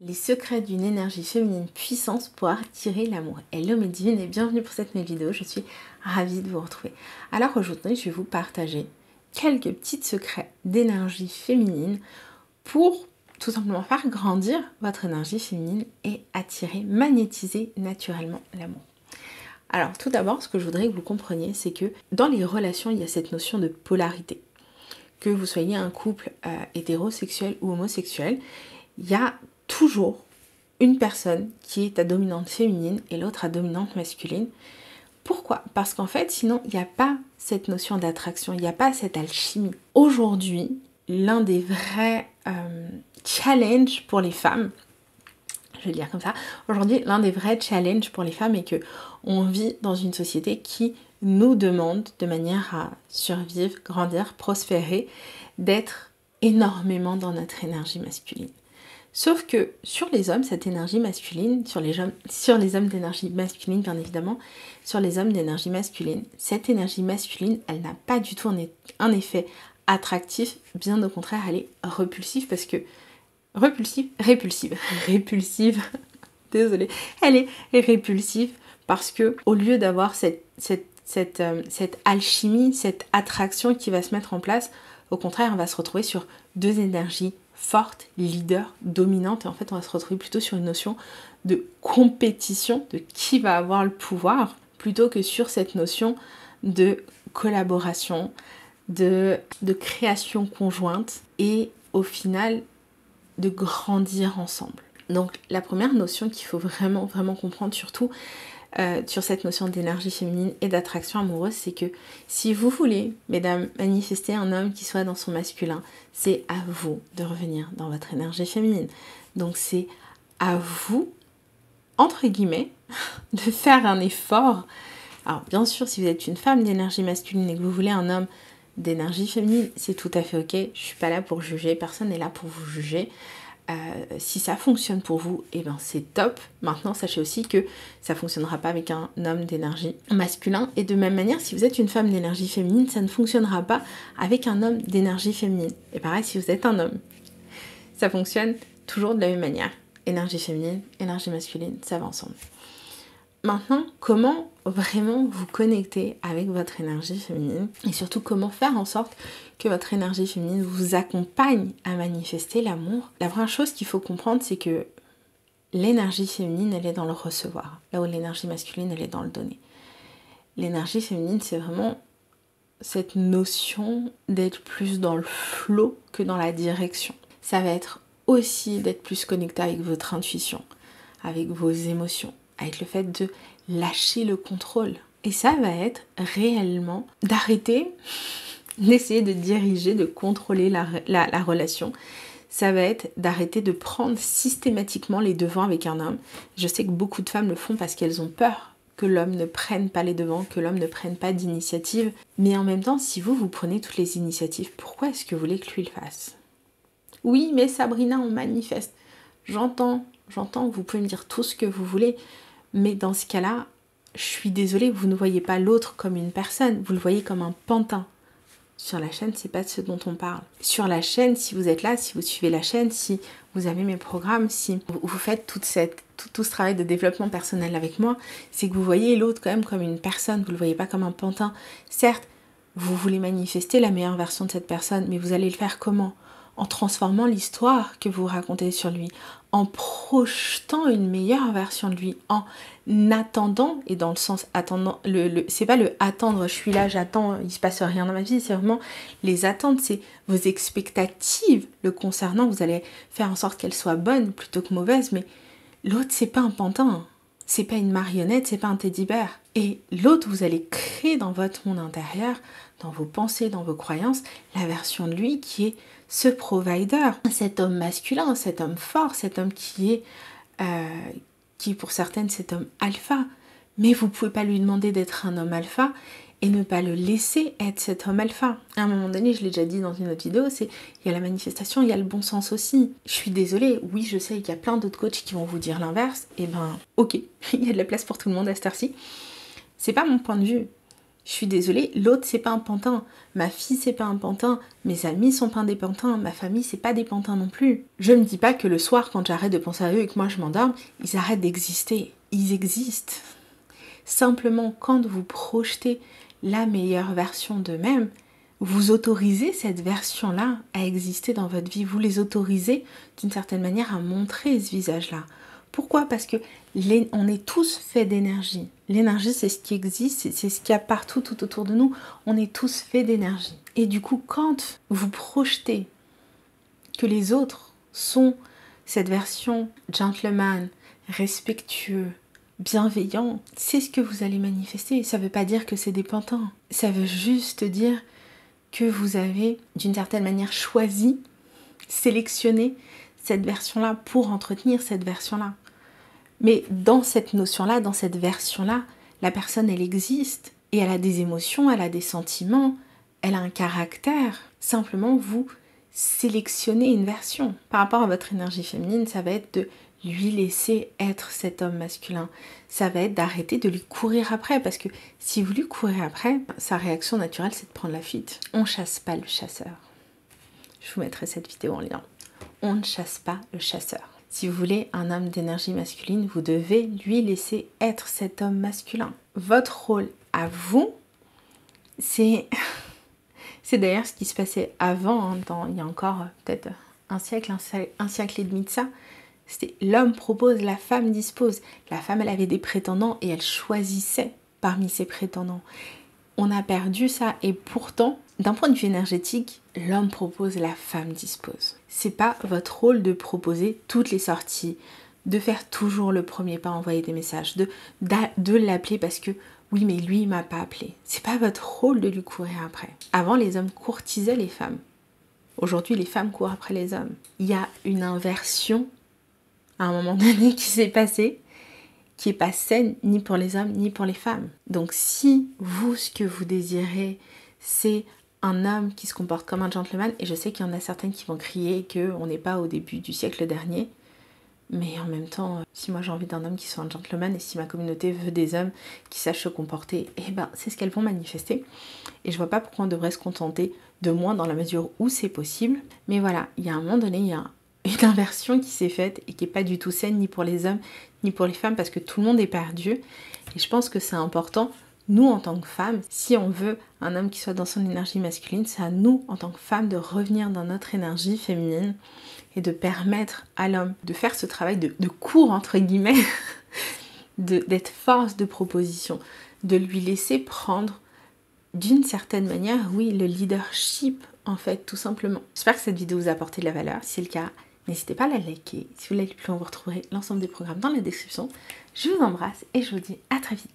Les secrets d'une énergie féminine puissante pour attirer l'amour. Hello mes divines et bienvenue pour cette nouvelle vidéo, je suis ravie de vous retrouver. Alors aujourd'hui je vais vous partager quelques petits secrets d'énergie féminine pour tout simplement faire grandir votre énergie féminine et attirer, magnétiser naturellement l'amour. Alors tout d'abord ce que je voudrais que vous compreniez c'est que dans les relations il y a cette notion de polarité. Que vous soyez un couple hétérosexuel ou homosexuel, il y a toujours une personne qui est à dominante féminine et l'autre à dominante masculine. Pourquoi? Parce qu'en fait, sinon, il n'y a pas cette notion d'attraction, il n'y a pas cette alchimie. Aujourd'hui, l'un des vrais challenges pour les femmes, je vais le dire comme ça, aujourd'hui, l'un des vrais challenges pour les femmes est que on vit dans une société qui nous demande, de manière à survivre, grandir, prospérer, d'être énormément dans notre énergie masculine. Sauf que sur les hommes, cette énergie masculine, sur les hommes d'énergie masculine bien évidemment, sur les hommes d'énergie masculine, cette énergie masculine, elle n'a pas du tout un effet attractif, bien au contraire, elle est repulsive parce que... répulsive, désolée, elle est répulsive parce que au lieu d'avoir cette alchimie, cette attraction qui va se mettre en place, au contraire, on va se retrouver sur deux énergies forte, leader, dominante, et en fait on va se retrouver plutôt sur une notion de compétition, de qui va avoir le pouvoir, plutôt que sur cette notion de collaboration, de création conjointe, et au final de grandir ensemble. Donc la première notion qu'il faut vraiment comprendre, surtout sur cette notion d'énergie féminine et d'attraction amoureuse, c'est que si vous voulez, mesdames, manifester un homme qui soit dans son masculin, c'est à vous de revenir dans votre énergie féminine. Donc c'est à vous, entre guillemets, de faire un effort. Alors bien sûr, si vous êtes une femme d'énergie masculine et que vous voulez un homme d'énergie féminine, c'est tout à fait ok. Je suis pas là pour juger, personne n'est là pour vous juger. Si ça fonctionne pour vous, et ben c'est top. Maintenant, sachez aussi que ça fonctionnera pas avec un homme d'énergie masculin. Et de même manière, si vous êtes une femme d'énergie féminine, ça ne fonctionnera pas avec un homme d'énergie féminine. Et pareil, si vous êtes un homme, ça fonctionne toujours de la même manière. Énergie féminine, énergie masculine, ça va ensemble. Maintenant, comment vraiment vous connecter avec votre énergie féminine et surtout comment faire en sorte que votre énergie féminine vous accompagne à manifester l'amour. La première chose qu'il faut comprendre, c'est que l'énergie féminine, elle est dans le recevoir, là où l'énergie masculine, elle est dans le donner. L'énergie féminine, c'est vraiment cette notion d'être plus dans le flow que dans la direction. Ça va être aussi d'être plus connecté avec votre intuition, avec vos émotions, avec le fait de lâcher le contrôle. Et ça va être réellement d'arrêter d'essayer de diriger, de contrôler la relation. Ça va être d'arrêter de prendre systématiquement les devants avec un homme. Je sais que beaucoup de femmes le font parce qu'elles ont peur que l'homme ne prenne pas les devants, que l'homme ne prenne pas d'initiative. Mais en même temps, si vous prenez toutes les initiatives, pourquoi est-ce que vous voulez que lui le fasse? Oui, mais Sabrina, on manifeste. J'entends, vous pouvez me dire tout ce que vous voulez, mais dans ce cas-là, je suis désolée, vous ne voyez pas l'autre comme une personne, vous le voyez comme un pantin. Sur la chaîne, c'est pas de ce dont on parle. Sur la chaîne, si vous êtes là, si vous suivez la chaîne, si vous avez mes programmes, si vous faites tout ce travail de développement personnel avec moi, c'est que vous voyez l'autre quand même comme une personne, vous le voyez pas comme un pantin. Certes, vous voulez manifester la meilleure version de cette personne, mais vous allez le faire comment? En transformant l'histoire que vous racontez sur lui, en projetant une meilleure version de lui, en attendant, et dans le sens attendant, c'est pas le attendre, je suis là, j'attends, il se passe rien dans ma vie, c'est vraiment les attentes, c'est vos expectatives le concernant, vous allez faire en sorte qu'elles soient bonnes plutôt que mauvaises, mais l'autre c'est pas un pantin, c'est pas une marionnette, c'est pas un teddy-bear. Et l'autre, vous allez créer dans votre monde intérieur, dans vos pensées, dans vos croyances, la version de lui qui est ce provider, cet homme masculin, cet homme fort, cet homme qui pour certaines, cet homme alpha. Mais vous pouvez pas lui demander d'être un homme alpha et ne pas le laisser être cet homme alpha. À un moment donné, je l'ai déjà dit dans une autre vidéo, il y a la manifestation, il y a le bon sens aussi. Je suis désolée, oui, je sais qu'il y a plein d'autres coachs qui vont vous dire l'inverse, et ben ok, il y a de la place pour tout le monde à cette heure-ci. C'est pas mon point de vue. Je suis désolée, l'autre c'est pas un pantin, ma fille c'est pas un pantin, mes amis sont pas des pantins, ma famille c'est pas des pantins non plus. Je ne dis pas que le soir quand j'arrête de penser à eux et que moi je m'endorme, ils arrêtent d'exister. Ils existent. Simplement quand vous projetez la meilleure version d'eux-mêmes, vous autorisez cette version-là à exister dans votre vie. Vous les autorisez d'une certaine manière à montrer ce visage-là. Pourquoi? Parce que on est tous faits d'énergie. L'énergie, c'est ce qui existe, c'est ce qu'il y a partout, tout autour de nous. On est tous faits d'énergie. Et du coup, quand vous projetez que les autres sont cette version gentleman, respectueux, bienveillant, c'est ce que vous allez manifester. Ça ne veut pas dire que c'est des pantins. Ça veut juste dire que vous avez, d'une certaine manière, choisi, sélectionné cette version-là pour entretenir cette version-là. Mais dans cette notion-là, dans cette version-là, la personne, elle existe et elle a des émotions, elle a des sentiments, elle a un caractère. Simplement, vous sélectionnez une version. Par rapport à votre énergie féminine, ça va être de lui laisser être cet homme masculin. Ça va être d'arrêter de lui courir après, parce que si vous lui courez après, sa réaction naturelle, c'est de prendre la fuite. On ne chasse pas le chasseur. Je vous mettrai cette vidéo en lien. On ne chasse pas le chasseur. Si vous voulez un homme d'énergie masculine, vous devez lui laisser être cet homme masculin. Votre rôle à vous, c'est d'ailleurs ce qui se passait avant, il y a encore peut-être un siècle et demi de ça. C'était l'homme propose, la femme dispose. La femme, elle avait des prétendants et elle choisissait parmi ses prétendants. On a perdu ça et pourtant, d'un point de vue énergétique, l'homme propose, la femme dispose. C'est pas votre rôle de proposer toutes les sorties, de faire toujours le premier pas, envoyer des messages, de l'appeler parce que oui mais lui il m'a pas appelé. C'est pas votre rôle de lui courir après. Avant les hommes courtisaient les femmes. Aujourd'hui les femmes courent après les hommes. Il y a une inversion à un moment donné qui s'est passée, qui n'est pas saine ni pour les hommes ni pour les femmes. Donc si vous, ce que vous désirez, c'est un homme qui se comporte comme un gentleman, et je sais qu'il y en a certaines qui vont crier qu'on n'est pas au début du siècle dernier, mais en même temps, si moi j'ai envie d'un homme qui soit un gentleman, et si ma communauté veut des hommes qui sachent se comporter, eh ben c'est ce qu'elles vont manifester. Et je vois pas pourquoi on devrait se contenter de moins dans la mesure où c'est possible. Mais voilà, il y a un moment donné, il y a une inversion qui s'est faite et qui n'est pas du tout saine ni pour les hommes ni pour les femmes parce que tout le monde est perdu. Et je pense que c'est important, nous en tant que femmes, si on veut un homme qui soit dans son énergie masculine, c'est à nous en tant que femmes de revenir dans notre énergie féminine et de permettre à l'homme de faire ce travail de cours entre guillemets, d'être force de proposition, de lui laisser prendre d'une certaine manière, oui, le leadership en fait, tout simplement. J'espère que cette vidéo vous a apporté de la valeur. Si c'est le cas, n'hésitez pas à la liker. Si vous l'avez plu, vous retrouverez l'ensemble des programmes dans la description. Je vous embrasse et je vous dis à très vite.